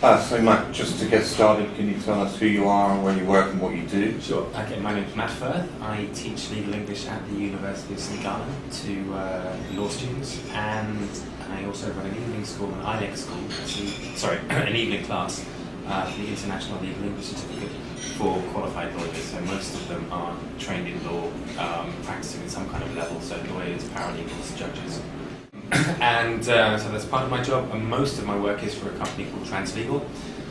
So Matt, just to get started, can you tell us who you are, where you work and what you do? Sure. Okay, my name is Matt Firth. I teach legal English at the University of St Gallen to law students, and I also run an evening school, an ILEC school, an evening class for the International Legal English Certificate for qualified lawyers. So most of them are trained in law, practicing at some kind of level, so lawyers, paralegals, judges. And so that's part of my job, and most of my work is for a company called Translegal,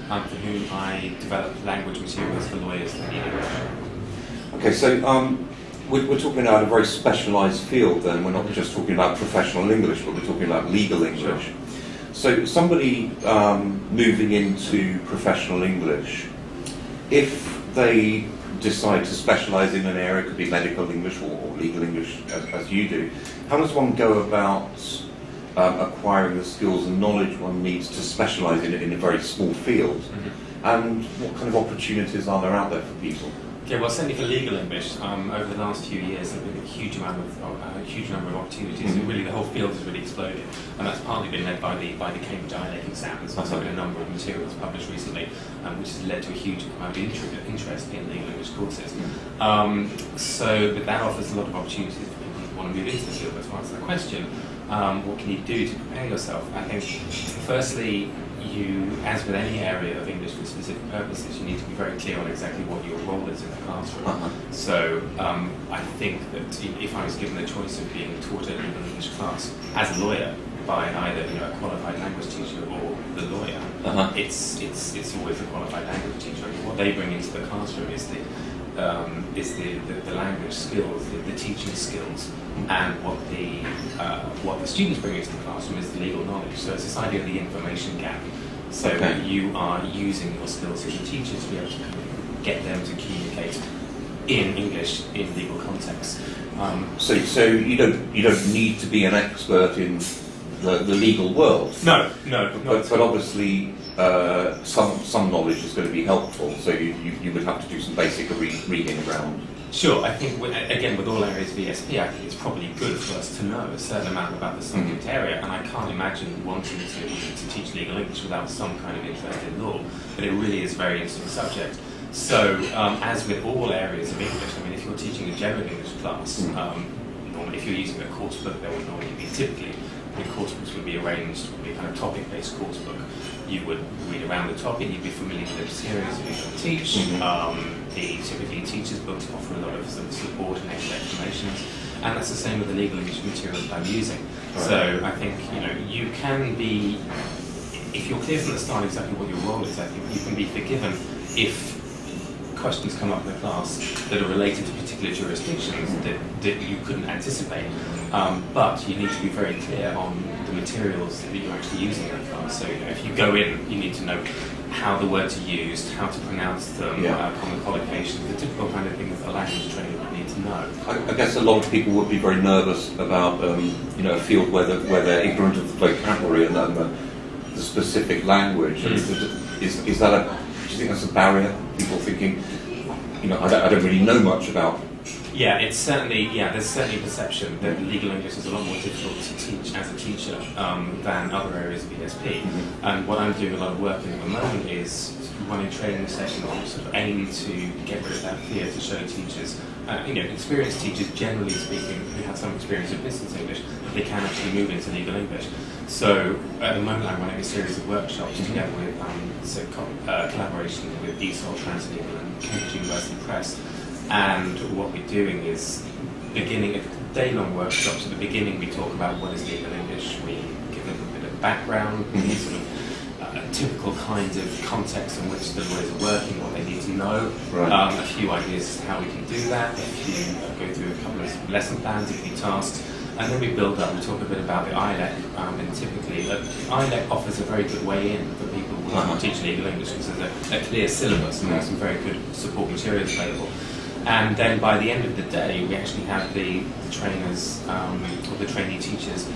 for whom I develop language materials for lawyers that need English. Okay, so we're talking about a very specialised field then. We're not just talking about professional English, but we're talking about legal English. Sure. So somebody moving into professional English, if they decide to specialise in an area, it could be medical English or legal English as you do, how does one go about acquiring the skills and knowledge one needs to specialise in it in a very small field? Mm-hmm. And what kind of opportunities are there out there for people? Okay, well, certainly for legal English, over the last few years, there have been a huge number of opportunities. Mm-hmm. And really, the whole field has really exploded, and that's partly been led by the Cambridge ILEC exams. There's been a number of materials published recently, which has led to a huge amount of interest in legal English courses. But that offers a lot of opportunities for people who want to move into the field. But to answer the question, what can you do to prepare yourself? I think, firstly, you, as with any area of English for specific purposes, you need to be very clear on exactly what your role is in the classroom. Uh-huh. So I think that if I was given the choice of being taught a legal English class as a lawyer by either a qualified language teacher or the lawyer, uh-huh. it's always the qualified language teacher. What they bring into the classroom is the language skills, the teaching skills, and what the students bring into the classroom is the legal knowledge. So it's this idea of the information gap. So you are using your skills as a teacher to be able to get them to communicate in English in legal contexts. So you don't need to be an expert in the legal world. No. But obviously some knowledge is going to be helpful. So you would have to do some basic reading around. Sure, I think, again, with all areas of ESP, I think it's probably good for us to know a certain amount about the subject area, and I can't imagine wanting to teach legal English without some kind of interest in law, but it really is a very interesting subject. So, as with all areas of English, I mean, if you're teaching a general English class, normally if you're using a course book, there would normally be typically, the course books would be arranged, would be a kind of topic-based course book. You would read around the topic, you'd be familiar with the materials that you're going to teach. Typically teachers' books offer a lot of sort of support and extra explanations, and that's the same with the legal English materials I'm using. Right. So I think you can be, if you're clear from the start exactly what your role is, I think you can be forgiven if questions come up in the class that are related to particular jurisdictions that you couldn't anticipate. But you need to be very clear on the materials that you're actually using in the class. So if you go in, you need to know how the words are used, how to pronounce them, common collocations, the typical kind of things that a language trainer would need to know. I guess a lot of people would be very nervous about a field where they're ignorant of the vocabulary and the specific language. Do you think that's a barrier? People thinking, I don't really know much about. Yeah, there's certainly perception that legal English is a lot more difficult to teach as a teacher than other areas of ESP. Mm-hmm. And what I'm doing a lot of work in at the moment is running training sessions which sort of aim to get rid of that fear, to show teachers, experienced teachers, generally speaking, who have some experience of business English, that they can actually move into legal English. So at the moment I'm running a series of workshops together with collaboration with ESOL, Translegal and Cambridge University Press. And what we're doing is beginning at day-long workshops. At the beginning, we talk about what is legal English. We give them a bit of background, sort of typical kinds of context in which the lawyers are working, what they need to know, a few ideas as to how we can do that, a few go through a couple of lesson plans, a few tasks, and then we build up. We talk a bit about the ILEC, and typically ILEC offers a very good way in for people who want to teach legal English because there's a clear syllabus and there's some very good support materials available. And then by the end of the day, we actually have the trainers or the trainee teachers.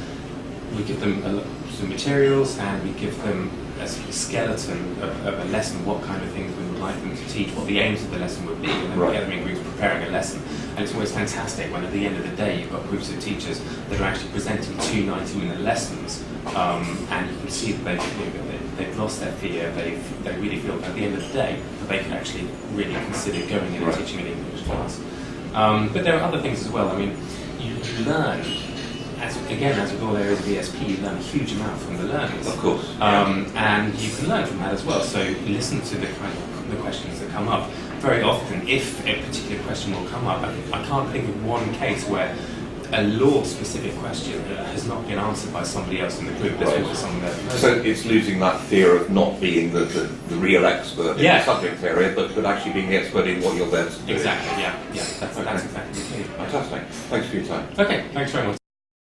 We give them some materials and we give them a sort of skeleton of a lesson, what kind of things we would like them to teach, what the aims of the lesson would be, and then we get them in groups preparing a lesson. And it's always fantastic when at the end of the day you've got groups of teachers that are actually presenting 2 90-minute lessons, and you can see that they've lost their fear, they really feel at the end of the day that they can actually really consider going in and Right. teaching an English class. But there are other things as well. I mean, you learn, as with all areas of ESP, you learn a huge amount from the learners. Of course. And you can learn from that as well. So listen to the kind of the questions that come up. Very often, if a particular question will come up, I can't think of one case where a law-specific question has not been answered by somebody else in the group. There's always someone there. So it's losing that fear of not being the real expert in Yeah. the subject area, but actually being the expert in what you're there to do. Exactly. Yeah. That's exactly the thing. Fantastic. Thanks for your time. Okay. Thanks very much.